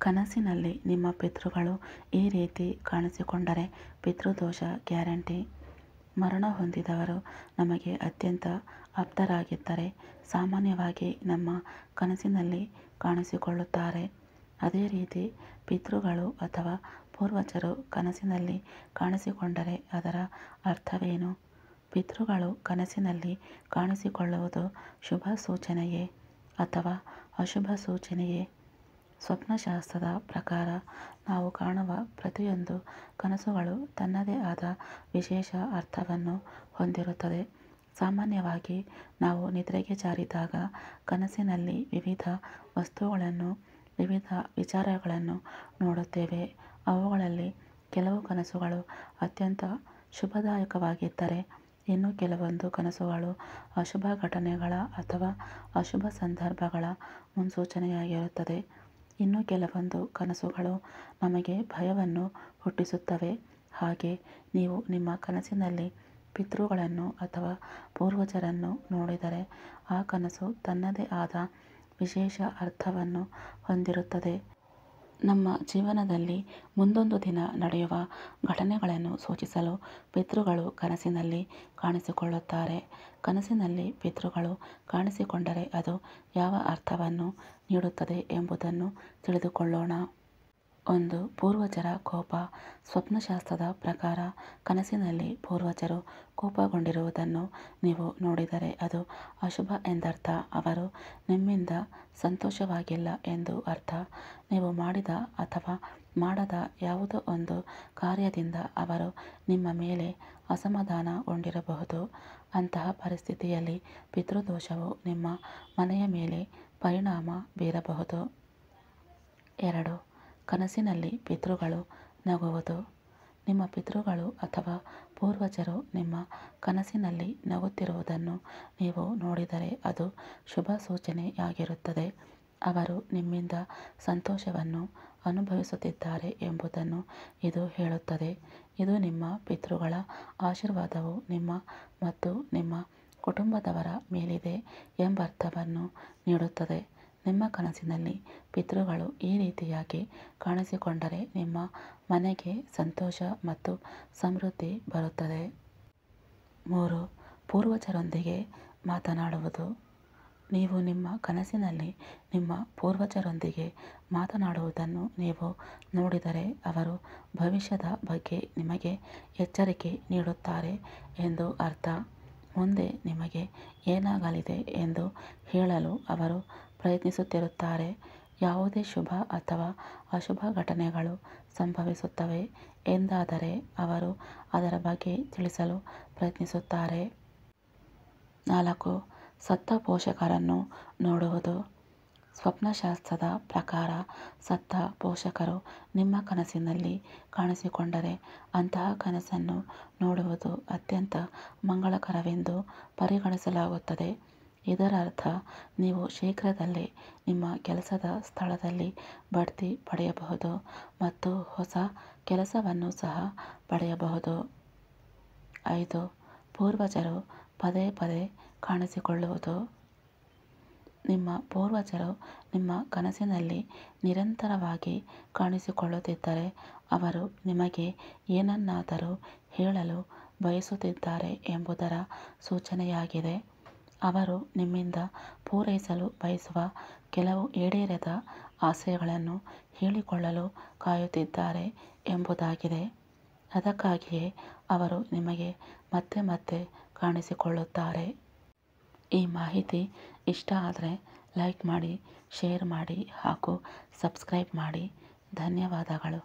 ಕನಸಿನಲ್ಲಿ ನಿಮ್ಮ ಪಿತೃಗಳು ಈ ರೀತಿ ಕಾಣಿಸಿಕೊಂಡರೆ ಪಿತೃದೋಷ ಗ್ಯಾರಂಟಿ. ಮರಣ ಹೊಂದಿದವರು ನಮಗೆ ಅತ್ಯಂತ ಆಪ್ತರಾಗಿದ್ದರೆ ಸಾಮಾನ್ಯವಾಗಿ ನಮ್ಮ ಕನಸಿನಲ್ಲಿ ಕಾಣಿಸಿಕೊಳ್ಳುತ್ತಾರೆ. ಅದೇ ರೀತಿ ಪಿತೃಗಳು ಅಥವಾ ಪೂರ್ವಜರು ಕನಸಿನಲ್ಲಿ ಕಾಣಿಸಿಕೊಂಡರೆ ಅದರ ಅರ್ಥವೇನು? ಪಿತೃಗಳು ಕನಸಿನಲ್ಲಿ ಕಾಣಿಸಿಕೊಳ್ಳುವುದು ಶುಭ ಸೂಚನೆಯೇ ಅಥವಾ ಅಶುಭ ಸೂಚನೆಯೇ? ಸ್ವಪ್ನಶಾಸ್ತ್ರದ ಪ್ರಕಾರ ನಾವು ಕಾಣುವ ಪ್ರತಿಯೊಂದು ಕನಸುಗಳು ತನ್ನದೇ ಆದ ವಿಶೇಷ ಅರ್ಥವನ್ನು ಹೊಂದಿರುತ್ತದೆ. ಸಾಮಾನ್ಯವಾಗಿ ನಾವು ನಿದ್ರೆಗೆ ಜಾರಿದಾಗ ಕನಸಿನಲ್ಲಿ ವಿವಿಧ ವಸ್ತುಗಳನ್ನು, ವಿವಿಧ ವಿಚಾರಗಳನ್ನು ನೋಡುತ್ತೇವೆ. ಅವುಗಳಲ್ಲಿ ಕೆಲವು ಕನಸುಗಳು ಅತ್ಯಂತ ಶುಭದಾಯಕವಾಗಿದ್ದರೆ ಇನ್ನು ಕೆಲವೊಂದು ಕನಸುಗಳು ಅಶುಭ ಘಟನೆಗಳ ಅಥವಾ ಅಶುಭ ಸಂದರ್ಭಗಳ ಮುನ್ಸೂಚನೆಯಾಗಿರುತ್ತದೆ. ಇನ್ನು ಕೆಲವೊಂದು ಕನಸುಗಳು ನಮಗೆ ಭಯವನ್ನು ಹುಟ್ಟಿಸುತ್ತವೆ. ಹಾಗೆ ನೀವು ನಿಮ್ಮ ಕನಸಿನಲ್ಲಿ ಪಿತೃಗಳನ್ನು ಅಥವಾ ಪೂರ್ವಜರನ್ನು ನೋಡಿದರೆ ಆ ಕನಸು ತನ್ನದೇ ಆದ ವಿಶೇಷ ಅರ್ಥವನ್ನು ಹೊಂದಿರುತ್ತದೆ. ನಮ್ಮ ಜೀವನದಲ್ಲಿ ಮುಂದೊಂದು ದಿನ ನಡೆಯುವ ಘಟನೆಗಳನ್ನು ಸೂಚಿಸಲು ಪಿತೃಗಳು ಕನಸಿನಲ್ಲಿ ಕಾಣಿಸಿಕೊಳ್ಳುತ್ತಾರೆ. ಕನಸಿನಲ್ಲಿ ಪಿತೃಗಳು ಕಾಣಿಸಿಕೊಂಡರೆ ಅದು ಯಾವ ಅರ್ಥವನ್ನು ನೀಡುತ್ತದೆ ಎಂಬುದನ್ನು ತಿಳಿದುಕೊಳ್ಳೋಣ. 1. ಪೂರ್ವಜರ ಕೋಪ. ಸ್ವಪ್ನಶಾಸ್ತ್ರದ ಪ್ರಕಾರ ಕನಸಿನಲ್ಲಿ ಪೂರ್ವಜರು ಕೋಪಗೊಂಡಿರುವುದನ್ನು ನೀವು ನೋಡಿದರೆ ಅದು ಅಶುಭ ಎಂದರ್ಥ. ಅವರು ನಿಮ್ಮಿಂದ ಸಂತೋಷವಾಗಿಲ್ಲ ಎಂದು ಅರ್ಥ. ನೀವು ಮಾಡಿದ ಅಥವಾ ಮಾಡದ ಯಾವುದೋ ಒಂದು ಕಾರ್ಯದಿಂದ ಅವರು ನಿಮ್ಮ ಮೇಲೆ ಅಸಮಾಧಾನಗೊಂಡಿರಬಹುದು. ಅಂತಹ ಪರಿಸ್ಥಿತಿಯಲ್ಲಿ ಪಿತೃದೋಷವು ನಿಮ್ಮ ಮನೆಯ ಮೇಲೆ ಪರಿಣಾಮ ಬೀರಬಹುದು. 2. ಕನಸಿನಲ್ಲಿ ಪಿತೃಗಳು ನಗುವುದು. ನಿಮ್ಮ ಪಿತೃಗಳು ಅಥವಾ ಪೂರ್ವಜರು ನಿಮ್ಮ ಕನಸಿನಲ್ಲಿ ನಗುತ್ತಿರುವುದನ್ನು ನೀವು ನೋಡಿದರೆ ಅದು ಶುಭ ಸೂಚನೆಯಾಗಿರುತ್ತದೆ. ಅವರು ನಿಮ್ಮಿಂದ ಸಂತೋಷವನ್ನು ಅನುಭವಿಸುತ್ತಿದ್ದಾರೆ ಎಂಬುದನ್ನು ಇದು ಹೇಳುತ್ತದೆ. ಇದು ನಿಮ್ಮ ಪಿತೃಗಳ ಆಶೀರ್ವಾದವು ನಿಮ್ಮ ಮತ್ತು ನಿಮ್ಮ ಕುಟುಂಬದವರ ಮೇಲಿದೆ ಎಂಬರ್ಥವನ್ನು ನೀಡುತ್ತದೆ. ನಿಮ್ಮ ಕನಸಿನಲ್ಲಿ ಪಿತೃಗಳು ಈ ರೀತಿಯಾಗಿ ಕಾಣಿಸಿಕೊಂಡರೆ ನಿಮ್ಮ ಮನೆಗೆ ಸಂತೋಷ ಮತ್ತು ಸಮೃದ್ಧಿ ಬರುತ್ತದೆ. 3. ಪೂರ್ವಜರೊಂದಿಗೆ ಮಾತನಾಡುವುದು. ನೀವು ನಿಮ್ಮ ಕನಸಿನಲ್ಲಿ ನಿಮ್ಮ ಪೂರ್ವಜರೊಂದಿಗೆ ಮಾತನಾಡುವುದನ್ನು ನೀವು ನೋಡಿದರೆ ಅವರು ಭವಿಷ್ಯದ ಬಗ್ಗೆ ನಿಮಗೆ ಎಚ್ಚರಿಕೆ ನೀಡುತ್ತಾರೆ ಎಂದು ಅರ್ಥ. ಮುಂದೆ ನಿಮಗೆ ಏನಾಗಲಿದೆ ಎಂದು ಹೇಳಲು ಅವರು ಪ್ರಯತ್ನಿಸುತ್ತಿರುತ್ತಾರೆ. ಯಾವುದೇ ಶುಭ ಅಥವಾ ಅಶುಭ ಘಟನೆಗಳು ಸಂಭವಿಸುತ್ತವೆ ಎಂದಾದರೆ ಅವರು ಅದರ ಬಗ್ಗೆ ತಿಳಿಸಲು ಪ್ರಯತ್ನಿಸುತ್ತಾರೆ. 4. ಸತ್ತ ಪೋಷಕರನ್ನು ನೋಡುವುದು. ಸ್ವಪ್ನಶಾಸ್ತ್ರದ ಪ್ರಕಾರ ಸತ್ತ ಪೋಷಕರು ನಿಮ್ಮ ಕನಸಿನಲ್ಲಿ ಕಾಣಿಸಿಕೊಂಡರೆ ಅಂತಹ ಕನಸನ್ನು ನೋಡುವುದು ಅತ್ಯಂತ ಮಂಗಳಕರವೆಂದು ಪರಿಗಣಿಸಲಾಗುತ್ತದೆ. ಇದರರ್ಥ ನೀವು ಶೀಘ್ರದಲ್ಲೇ ನಿಮ್ಮ ಕೆಲಸದ ಸ್ಥಳದಲ್ಲಿ ಬಡ್ತಿ ಪಡೆಯಬಹುದು ಮತ್ತು ಹೊಸ ಕೆಲಸವನ್ನು ಸಹ ಪಡೆಯಬಹುದು. 5. ಪೂರ್ವಜರು ಪದೇ ಪದೇ ಕಾಣಿಸಿಕೊಳ್ಳುವುದು. ನಿಮ್ಮ ಪೂರ್ವಜರು ನಿಮ್ಮ ಕನಸಿನಲ್ಲಿ ನಿರಂತರವಾಗಿ ಕಾಣಿಸಿಕೊಳ್ಳುತ್ತಿದ್ದರೆ ಅವರು ನಿಮಗೆ ಏನನ್ನಾದರೂ ಹೇಳಲು ಬಯಸುತ್ತಿದ್ದಾರೆ ಎಂಬುದರ ಸೂಚನೆಯಾಗಿದೆ. ಅವರು ನಿಮ್ಮಿಂದ ಪೂರೈಸಲು ಬಯಸುವ ಕೆಲವು ಈಡೇರದ ಆಸೆಗಳನ್ನು ಹೇಳಿಕೊಳ್ಳಲು ಕಾಯುತ್ತಿದ್ದಾರೆ ಎಂಬುದಾಗಿದೆ. ಅದಕ್ಕಾಗಿಯೇ ಅವರು ನಿಮಗೆ ಮತ್ತೆ ಮತ್ತೆ ಕಾಣಿಸಿಕೊಳ್ಳುತ್ತಾರೆ. ಈ ಮಾಹಿತಿ ಇಷ್ಟ ಆದರೆ ಲೈಕ್ ಮಾಡಿ, ಶೇರ್ ಮಾಡಿ ಹಾಗೂ ಸಬ್ಸ್ಕ್ರೈಬ್ ಮಾಡಿ. ಧನ್ಯವಾದಗಳು.